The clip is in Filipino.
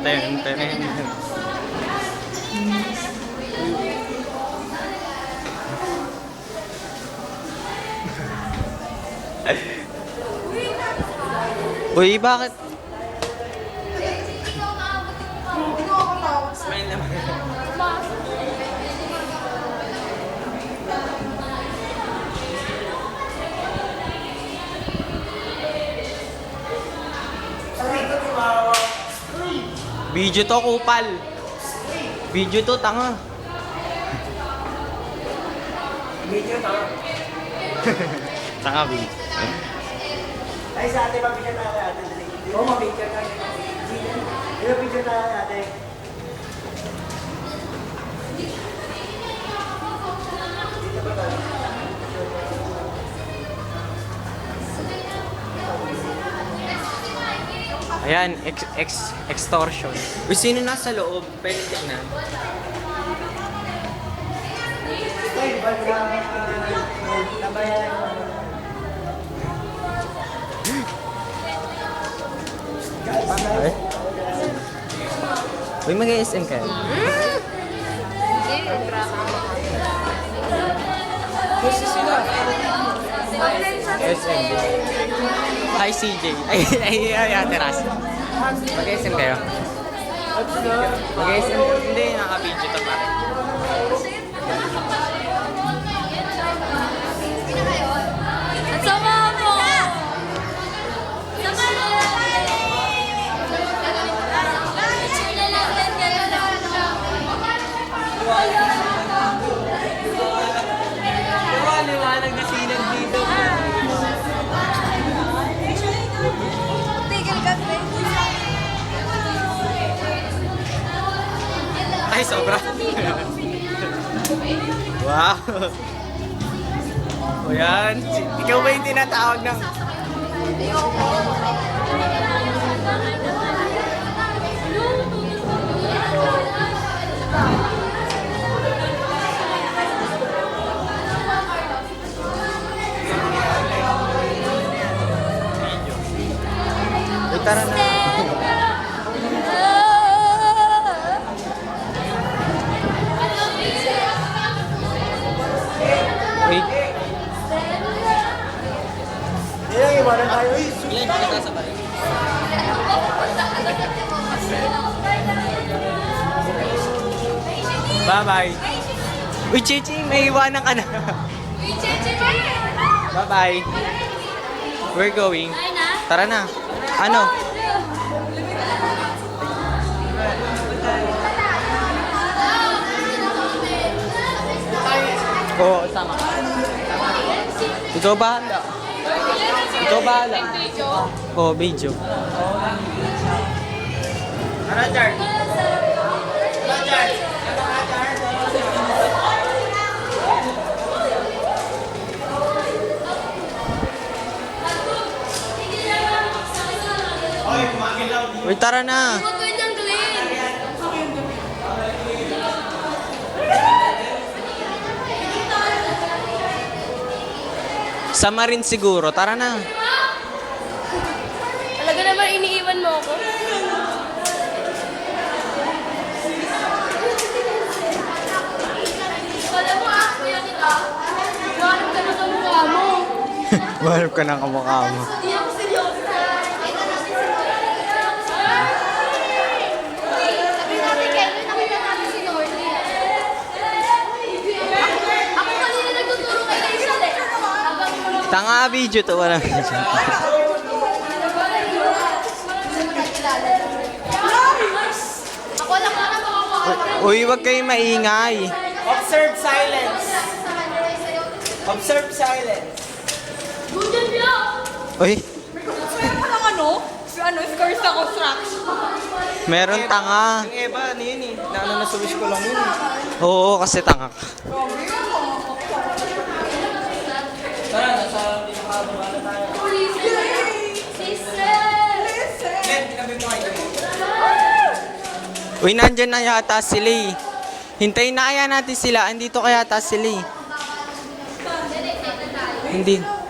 ten, ten, ten. Uy, bakit? Smile naman. Video to, kupal. Video to, tanga. Video na. Tanga, video. Ay, sa ate, mabigyan tayo ate. Oo, mabigyan tayo. Mabigyan tayo ate. Ayan, extortion. Uy, sino nasa loob? Pwede tignan. Ay, ba't nabayaran ko? Ay. Uy, mag-SM kayo. Kasi sila. SM. Hi, CJ. Ay, Ate Ras. Mag-SM kayo. Mag-SM. Hindi, naka-video to pare. At sama mo! Sama mo! Picture na lang din gano'n lang. Liwanag na sinag dito. Tigil ka, baby. Ay, sobra. Wow. O yan. Ikaw ba yung tinatawag ng... Uy, tara na. Wait. Ilang iwanan tayo. Uy, Ilan kita sabay? Bye-bye. Uy, Chichi, may iwanan ka na. Bye-bye. We're going. Tara na. Ano? Oo, sama. Ikaw bahala. Ikaw bahala. Oo, video. Ano, Char? Ano, Char? Uy, tara na. Huwag ko yung Glenn. Sama rin siguro. Tara na. Talaga naman iniiwan mo ako. Alam mo, kaya kita. Gahanap ka na sa mukha mo. Mahanap ka ng kamukha mo. Hindi ako seryoso. Sabi natin kayo, nakita natin si Norly. Ako kanina nagtuturo kay Rachel eh. Tanga video to. Wala. Ako lang na makakawa. Uy, wag kayong maingay. observe silence. Observe silence. Bujan niya! Uy, Meron pa lang scores sa construction. meron tanga. Yung Eva, ano yun eh. Na sa-wish ko lang yun eh. Oo, kasi tanga ka. Tara, nasa pinakababa na tayo. Sister! Len, tinabi mo kayo. Uy, nandyan na yata sila eh. Hintayin na kaya natin sila. Andito kaya yata sila eh. Hindi.